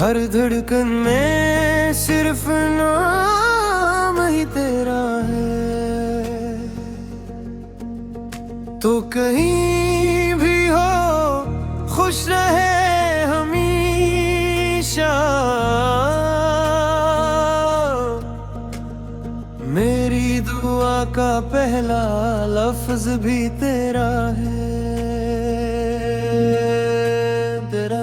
हर धड़कन में सिर्फ नाम ही तेरा है। तो कहीं भी हो खुश रहे हमेशा, मेरी दुआ का पहला लफ्ज भी तेरा है। तेरा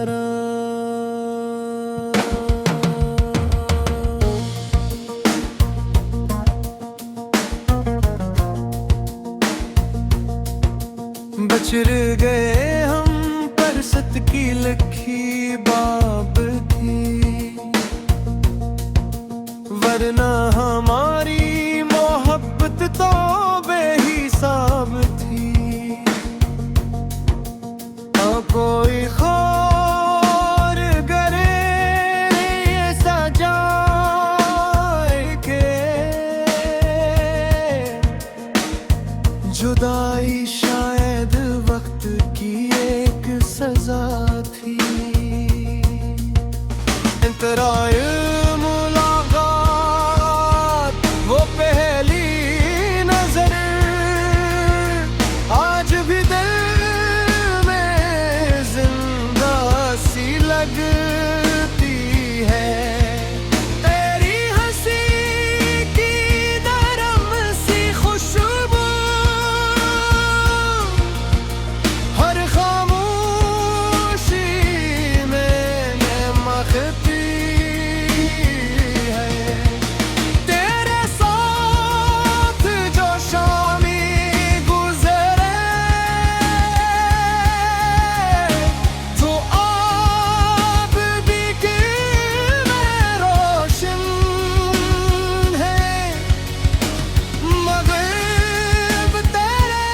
बिछड़ गए हम पर सत की लखी बाब थी, वरना हमारी मोहब्बत तो बेहिसाब थी। कोई खौर करे ये सजा के, जुदाई शायद वक्त की एक सजा थी। इंतराए मुलाकात वो पहली नजर आज भी दिल में जिंदा सी लगती है। तेरी हंसी की नरम सी खुशबू हर खामोशी में महकती है। तेरे साथ जो शामी गुजरे तो आप भी में रोशन है, मगर तेरे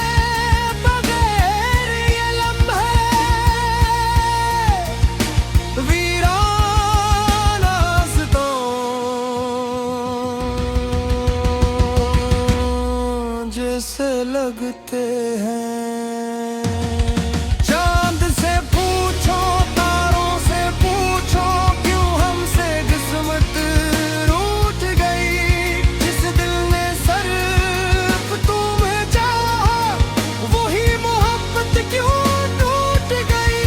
बगैर ये लम्हे वीराना तो जैसे लगते हैं। चांद से पूछो तारों से पूछो क्यों हमसे किस्मत रूठ गई। जिस दिल ने सिर्फ तुम्हें चाहा वही मोहब्बत क्यों टूट गई।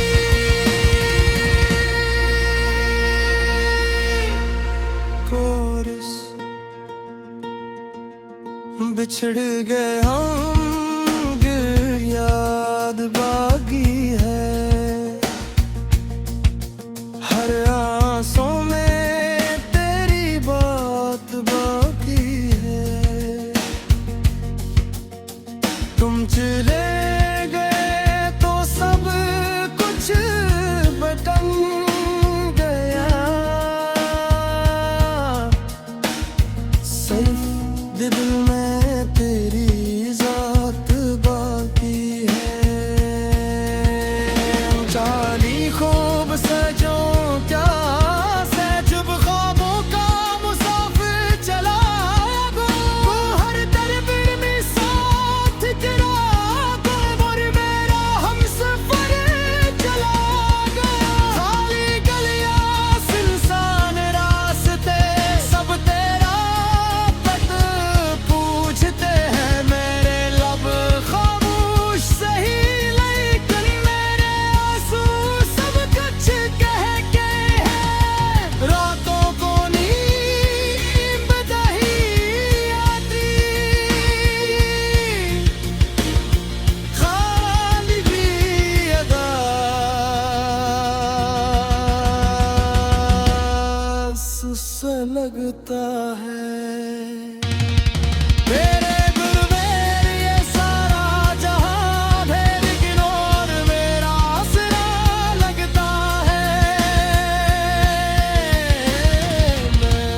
कोरस बिछड़ गए हम गिर याद बागी है। हर आंसू में तेरी बात बाकी है। तुम चले गए तो सब कुछ बदल गया। सिर्फ दिल में तेरी जात बाकी है। चाली खूब सजो क्या सजब ख्वाबों का मुसाफिर चला गो। हर तरफ में साथ तेरा और मेरा हम सफर चला गया। खाली गलियां सुनसान रास्ते सब तेरा पत पूछते हैं। मेरे लब खामोश सही लेकिन मेरे आंसू सब कुछ कह के हैं। रातों को नींद नहीं आती, खाली भी अदा सा लगता है। मेरे दिल में ये सारा जहां है लेकिन और मेरा आसरा लगता है। मैं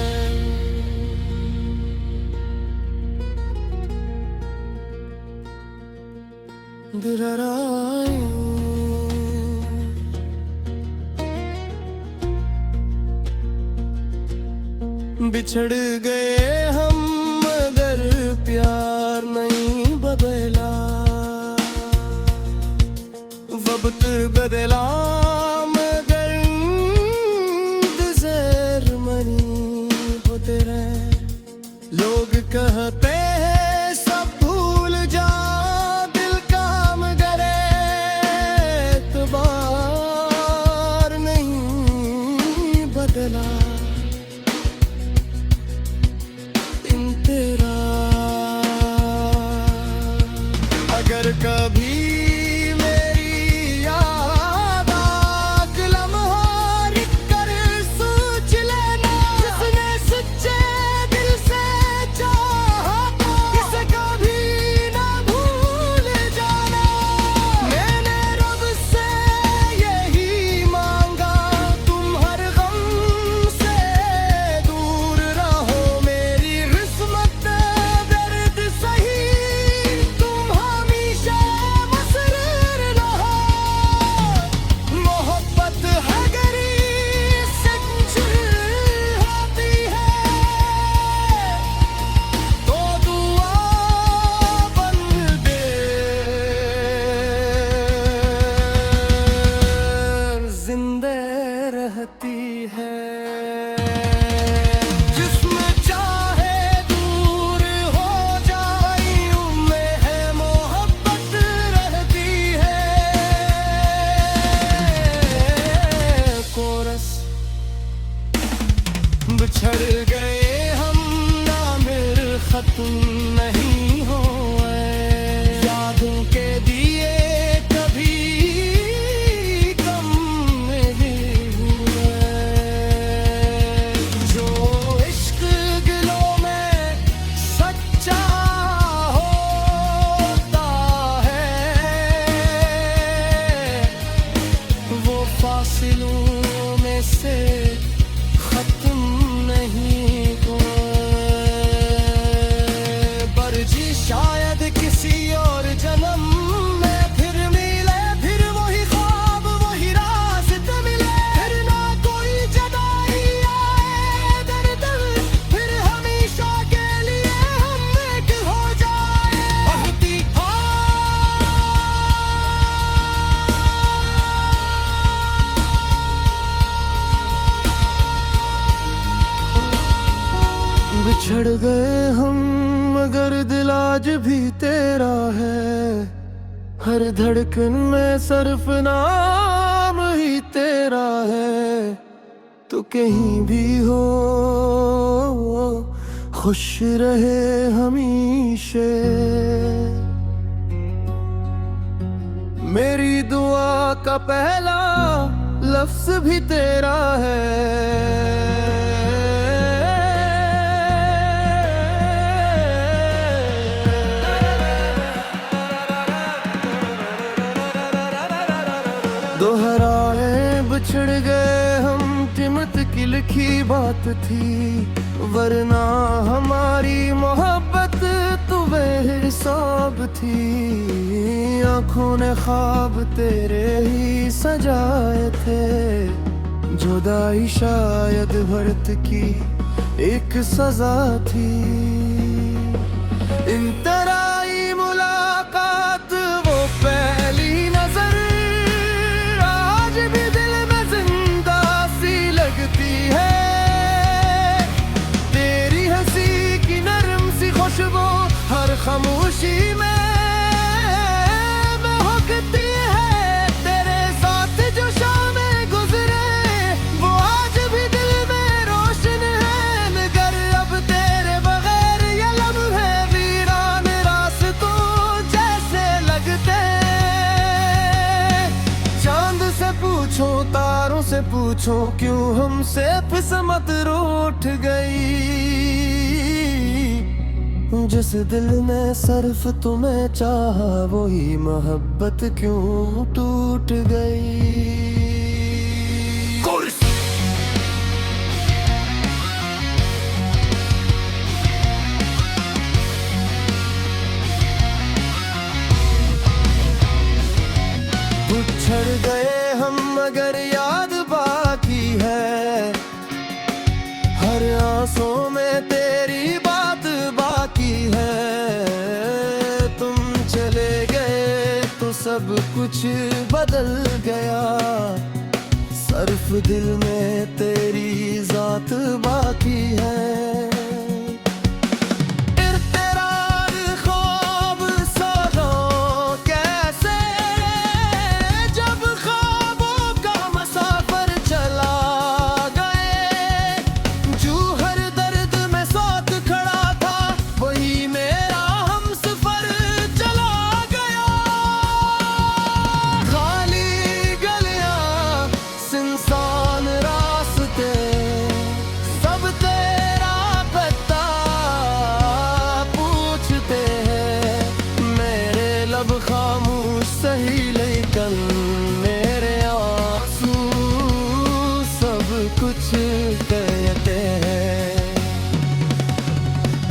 दिलराई बिछड़ गए हम मगर प्यार नहीं बदला। वक्त बदला मगर रहती है। जिसमें चाहे दूर हो जाए उनमें है मोहब्बत रहती है। कोरस बिछड़ गए हम ना मिल खत्म नहीं हुए। यादों के दिए कभी कम नहीं हुए। जो इश्क दिलों में सच्चा होता है वो फासिलों में से खत्म नहीं हुए। बरजी शायद किसी और जन्म में फिर मिले, फिर वही ख्वाब वही रास्ते मिले। फिर ना कोई जुदाई आए दर्द, फिर हमेशा के लिए हम एक हो जाए। अहदी बिछड़ गए हम मगर दिल आज भी तेरा है। हर धड़कन में सिर्फ नाम ही तेरा है। तो कहीं भी हो खुश रहे हमेशा। मेरी दुआ का पहला लफ्ज भी तेरा है। दोहराए बिछड़ गए हम कीमत की लिखी बात थी। वरना हमारी मोहब्बत तो बेहिसाब थी। आंखों ने ख्वाब तेरे ही सजाए थे। जुदाई शायद भरत की एक सजा थी। इन तराई मुलाकात वो पहली नजर आज भी दिल में जिंदा सी लगती है। तेरी हंसी की नरम सी खुशबू हर खामोशी में महकती है। तेरे साथ जो शामें गुजरे वो आज भी दिल में रोशन है। मगर अब तेरे बगैर ये लम्हे वीरान रास्तों जैसे लगते। चांद से पूछो तारों से पूछो क्यों हमसे किस्मत रूठ गई। जिस दिल ने सिर्फ तुम्हें चाहा वही मोहब्बत क्यों टूट गई। बिछड़ गए हम मगर याद बाकी है। हर आंसू में तेरी बात बाकी है। तुम चले गए तो सब कुछ बदल गया। सिर्फ दिल में तेरी जात बाकी है। खामोश सही लेकिन मेरे आंसू सब कुछ कहते हैं।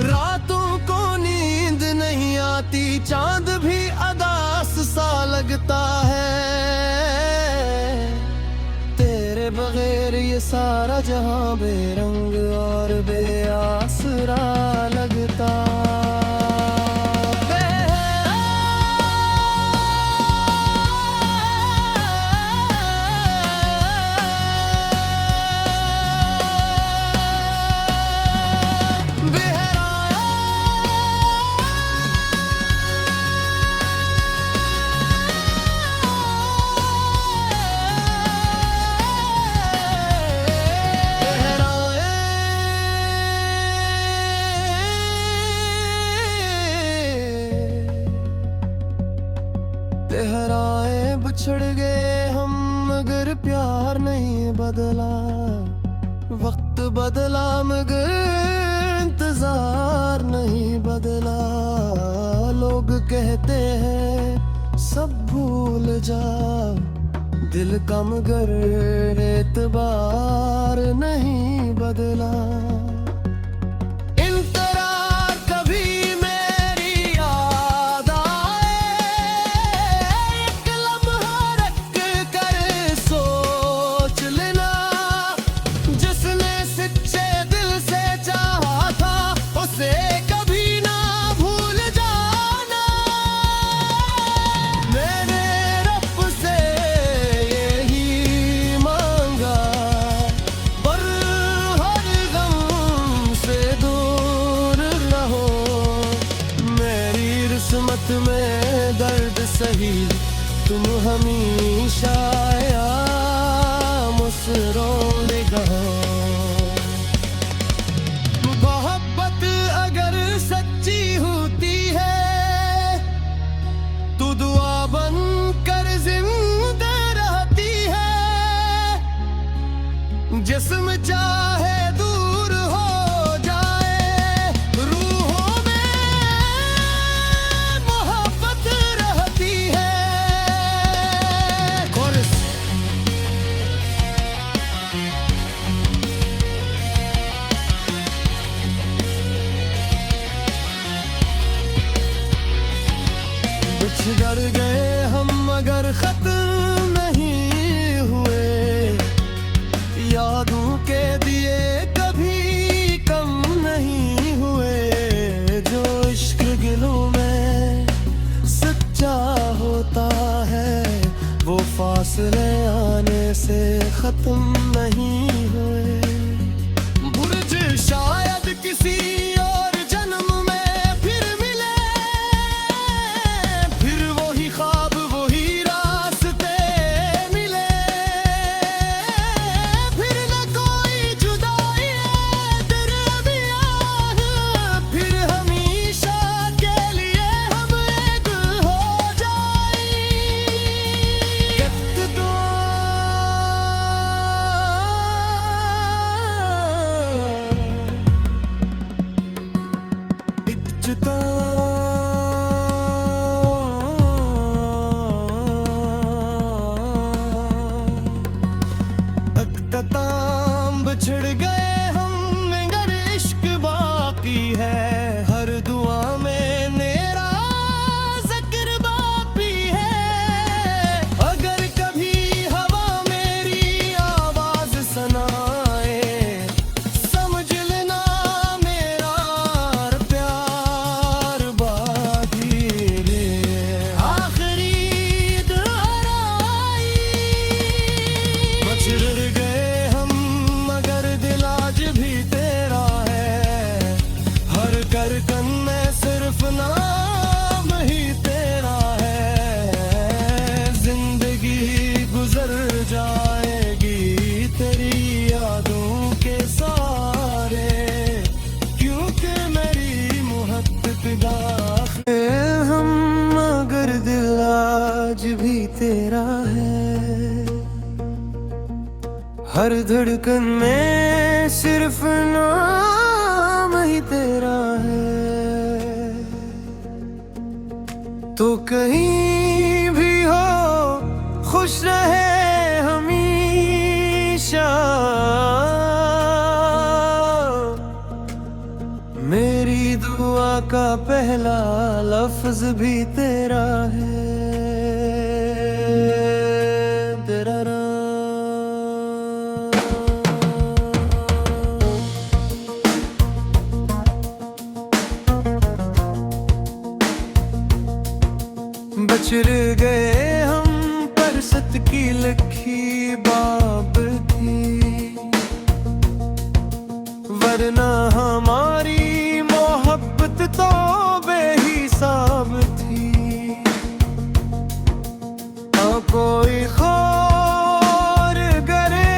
रातों को नींद नहीं आती चांद भी अदास सा लगता है। तेरे बगैर ये सारा जहां बेरंग और बेआसरा लगता। वक्त बदला मगर इंतजार नहीं बदला। लोग कहते हैं सब भूल जा, दिल का मगर एतबार नहीं बदला। किस्मत में दर्द सही तुम हमेशा मुस्कुराएगा। मोहब्बत अगर सच्ची होती है तो दुआ बन कर जिंदा रहती है। जिस्म चाहे दूर हो डर गए हम मगर खत्म नहीं हुए। यादों के दिए कभी कम नहीं हुए। जो इश्क गिलों में सच्चा होता है वो फासले आने से खत्म नहीं हुए। बुर्ज शायद किसी बिछड़ गए हम मगर इश्क बाकी है। हर दुआ में मेरा जिक्र बाकी है। अगर कभी हवा मेरी आवाज सुनाए समझ लेना मेरा प्यार बाकी रे। आखिरी दोहराई बिछड़ गए भी तेरा है। हर करकन में सिर्फ नाम ही तेरा है। जिंदगी गुजर जाएगी तेरी यादों के सारे, क्योंकि मेरी मोहब्बत दाखिल हम मगर दिल आज भी तेरा है। हर धड़कन में सिर्फ नाम ही तेरा है। तो कहीं भी हो खुश रहे हमेशा। मेरी दुआ का पहला लफ्ज भी तेरा है। तेरा बिछड़ गए हम पर सत की लखी बाब थी। वरना हमारी मोहब्बत तो बेहिसाब थी। कोई खौर करे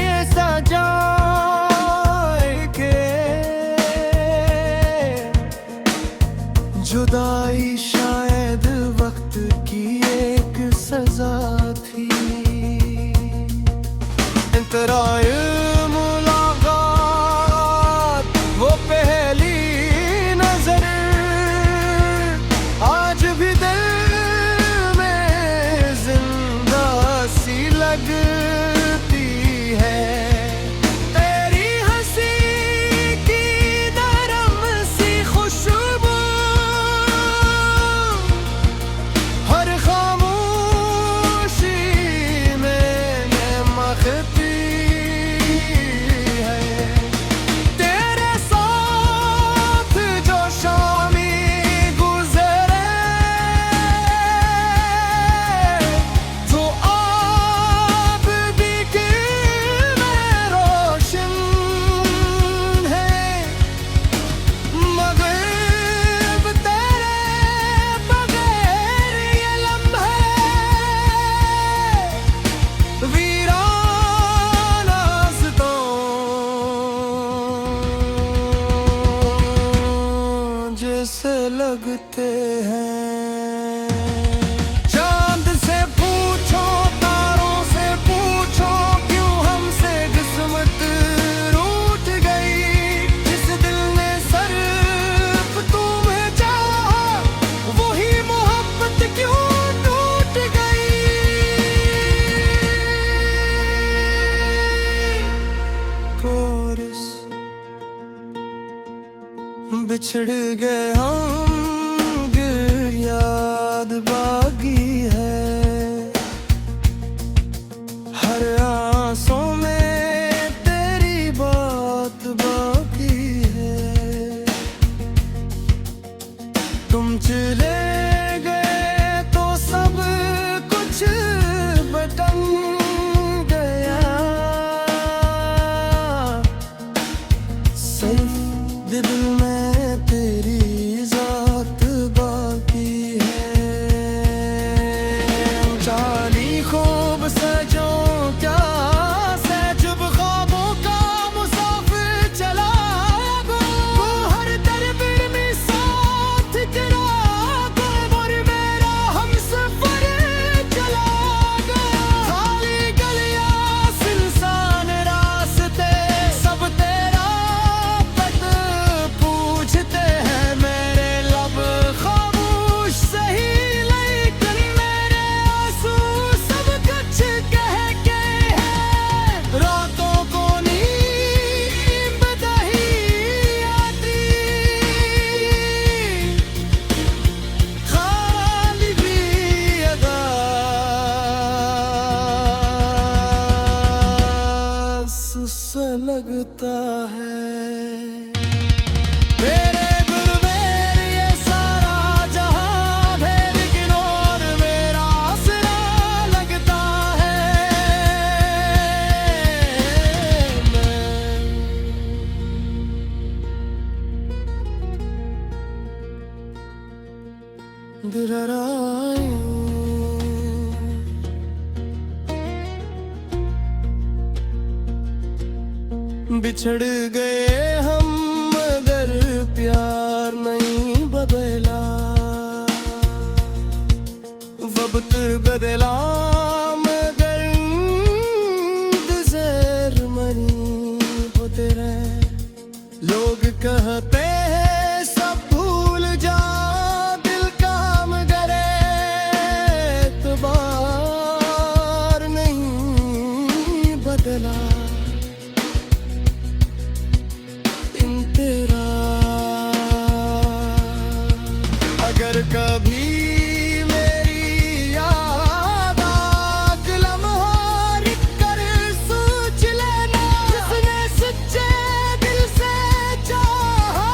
ऐसा जाए के जुदाई शायद वक्त की एक सजा थी। तेरा ये मुलाकात वो पहली नजर आज भी दिल में जिंदा सी लगती है। तेरी हंसी की नरम सी खुशबू हर खामोशी में महकती है। तेरे साथ जो शामी गुजरे तो आप भी कि मैं रोशन है। मगर तेरे बगैर ये लम्हे वीराना जैसे लगते हैं। चांद से पूछो तारों से पूछो क्यों हमसे किस्मत रूठ गई। जिस दिल ने सिर्फ तुम्हें चाहा वही मोहब्बत क्यों टूट गई। कोरस बिछड़ गए हम गिर याद बागी है। हर आंसू में तेरी बात बाकी है। तुम चले गए तो सब कुछ बदल गया। सिर्फ दिल में तेरी जात बाकी है। चाली खूब सजो क्या सजब ख्वाबों का मुसाफिर चला गो। हर दरबार में साथ तेरा गो और मेरा हमसफर चला गया। खाली गलियां सुनसान रास्ते सब तेरा पद पूछते हैं। मेरे लब खामोश सही लेकिन मेरे आंसू सब कुछ कह के हैं। रातों को नींद नहीं आती खाली भी सा लगता है। मेरे दिल में ये सारा जहां है लेकिन और मेरा आसरा लगता है। मैं दिलराई बिछड़ गए हम मगर प्यार नहीं बदला। वक्त बदला मगर जरमनी होते रहे। लोग कहते हैं सब भूल जा दिल काम करे। एतबार नहीं बदला तेरा। अगर कभी मेरी याद आग लम्हा कर सोच लेना। जिसने सच्चे दिल से चाहा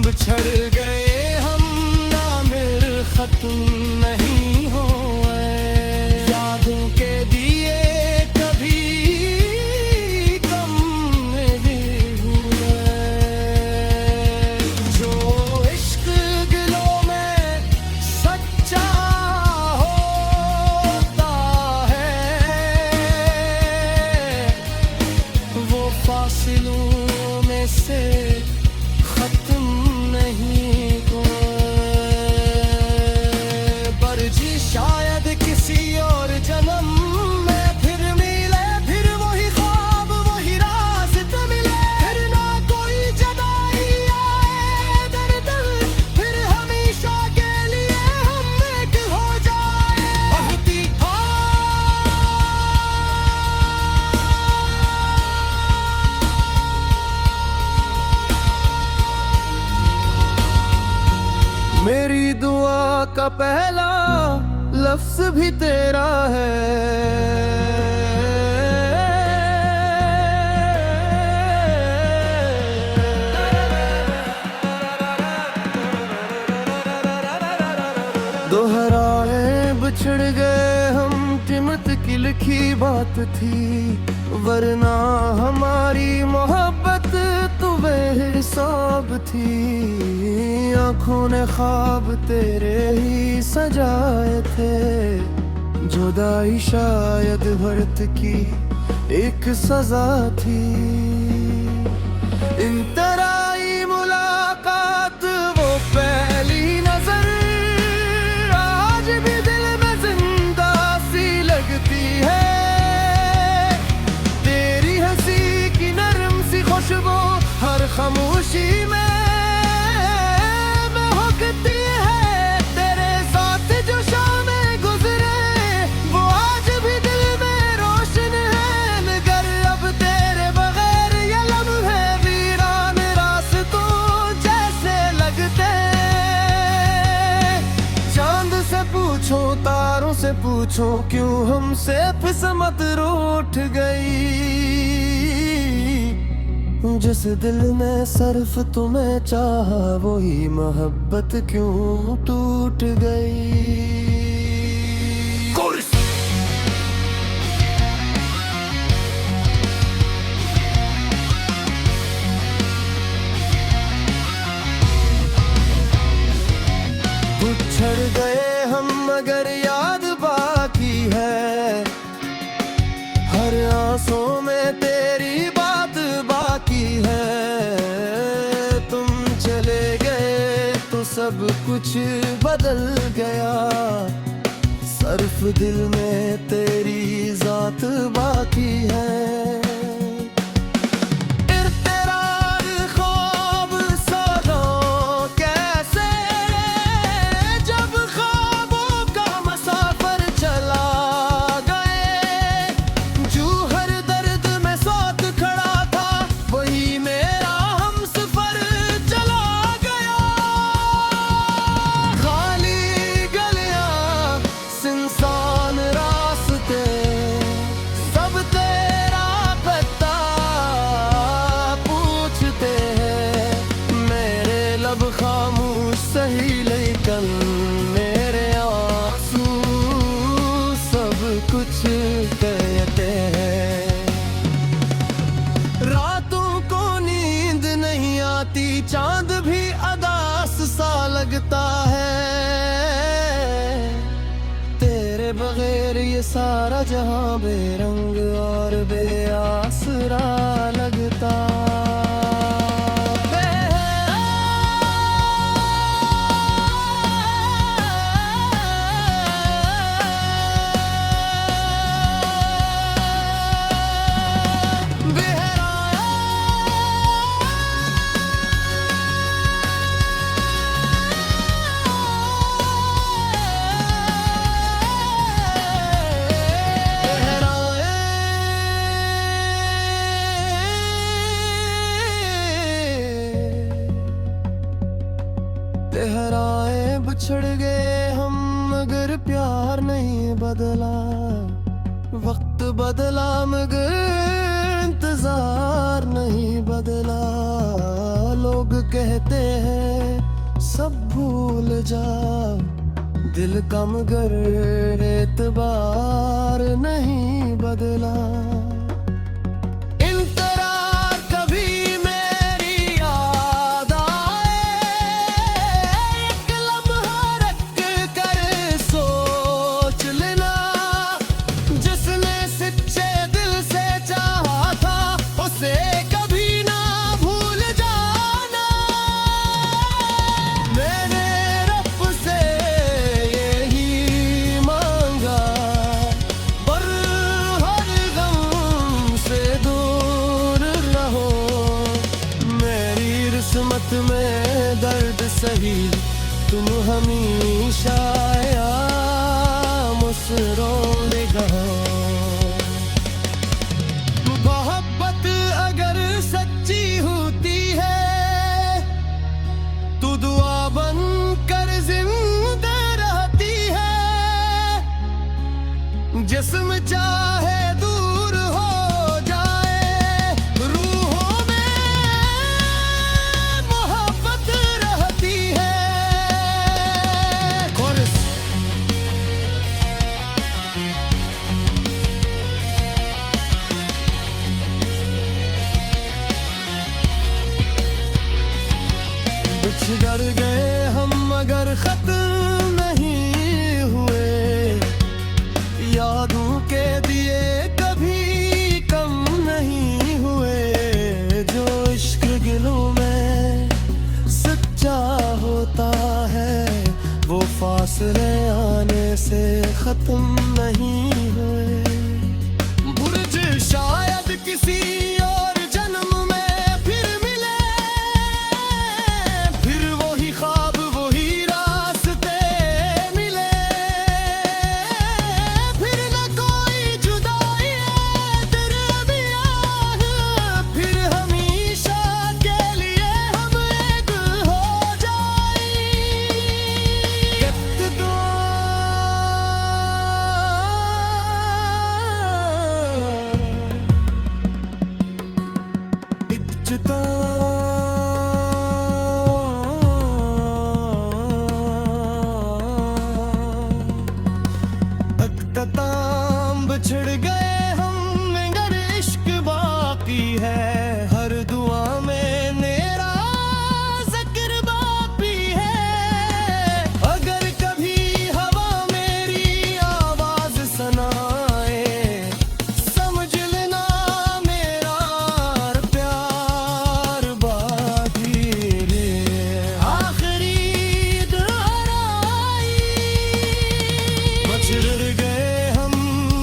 बिछड़ गए हम ना मिल खत्म नहीं हुए, यादों के दिए कभी कम नहीं हुए। जो इश्क दिलों में सच्चा होता है वो फासिलों में से खत्म नहीं हुए। पर जी शायद किसी और जन्म में फिर मिले, फिर वही ख्वाब वही रास्ते मिले, फिर ना कोई जुदाई आए दर्द, फिर हमेशा के लिए हम एक हो जाए। कहती मेरी दुआ का पहला लफ्ज भी तेरा है, दोहराए बिछड़ गए हम कीमत की लिखी बात थी, वरना हमारी मोहब्बत तो बेहिसाब थी। आँखों ने ख्वाब तेरे ही सजाए थे, जुदाई शायद भरत की एक सजा थी। इंतराई मुलाकात वो पहली नजर आज भी दिल में जिंदा सी लगती है, तेरी हंसी की नरम सी खुशबू हर खामोशी में महकती है, तेरे साथ जो शामें गुजरे वो आज भी दिल में रोशन है, मगर अब तेरे बगैर ये लम्हे वीरान रास्तों जैसे लगते। चांद से पूछो तारों से पूछो क्यों हमसे किस्मत रूठ गई, जिस दिल ने सिर्फ तुम्हें चाहा वही मोहब्बत क्यों टूट गई। बिछड़ गए हम मगर याद बाकी है, हर आंसू में तेरी बात बाकी है। तुम चले गए तो सब कुछ बदल गया, सिर्फ दिल में तेरी जात बाकी है। खामोश सही लेकिन मेरे आंसू सब कुछ कहते हैं। रातों को नींद नहीं आती, चांद भी अदास सा लगता है, तेरे बगैर ये सारा जहां बेरंग और बेआसरा लगता। लहराए बिछड़ गए हम मगर प्यार नहीं बदला, वक्त बदला मगर इंतजार नहीं बदला। लोग कहते हैं दिल का मगर एतबार नहीं बदला। इन तरह कभी मेरी याद आए, एक लम्हा रख कर सोच लेना। जिसने सच्चे दिल से चाहा था उसे कभी ना भूल जाना। मैंने रब से यही मांगा, पर हर गम से दूर रहो। मेरी किस्मत में दर्द सही तुम हमेशा मुस्कुराएगा। मोहब्बत अगर सच्ची होती है तो दुआ बन कर जिंदा रहती है। जिस्म चाहे दूर हो जाए, रूहों में मोहब्बत रहती है। कोरस बिछड़ गए हम मगर खत्म नहीं हुए। यादों के दिए कभी कम नहीं हुए। जो इश्क दिलों में सच्चा होता है वो फासले आने से खत्म नहीं हुए। बुर्ज शायद किसी और जन्म में फिर मिले, फिर वही ख्वाब वही रास्ते मिले। फिर न कोई जुदाई है दरमियान, फिर हमेशा के लिए हम एक हो जाए। अख्ताम बिछड़ गए हम मगर इश्क बाकी है। हर दुआ में मेरा जिक्र बाकी है। अगर कभी हवा मेरी आवाज सुनाए, समझ लेना मेरा प्यार बाकी रे। आखिरी दोहराई बिछड़ गए हम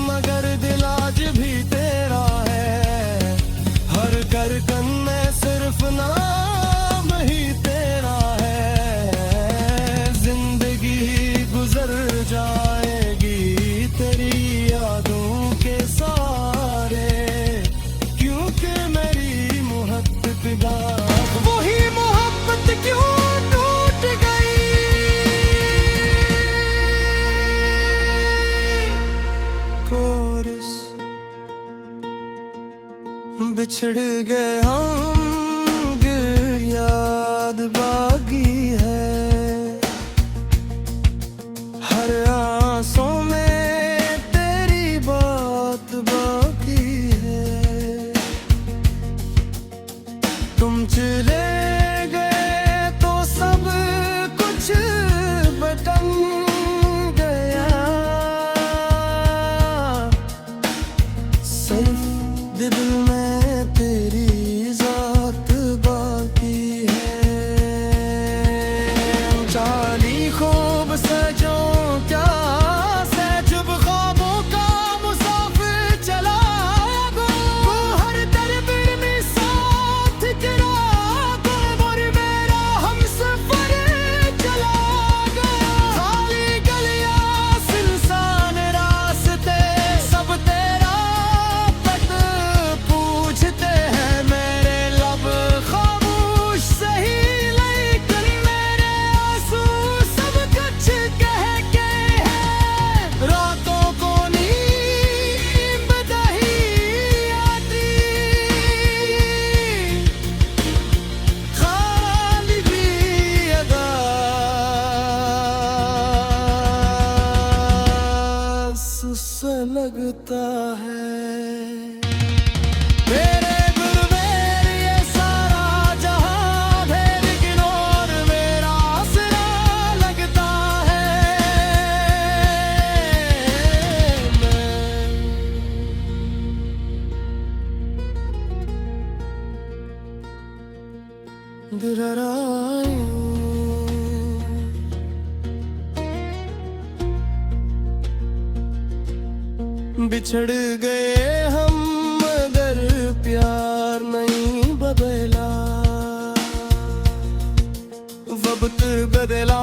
मगर दिल आज भी तेरा है। हर धड़कन में सिर्फ नाम ही तेरा है। जिंदगी गुजर जाएगी तेरी यादों के सहारे, क्योंकि मेरी मोहब्बत का वही मोहब्बत क्यों टूट गई। कोरस बिछड़ गए हम गिर याद बाकी है। हर आंसू में तेरी बात बाकी है। तुम चले गए तो सब कुछ बदल गया। सिर्फ दिल में तेरी जात बाकी है। बिछड़ गए हम मगर प्यार नहीं बदला, वक्त बदला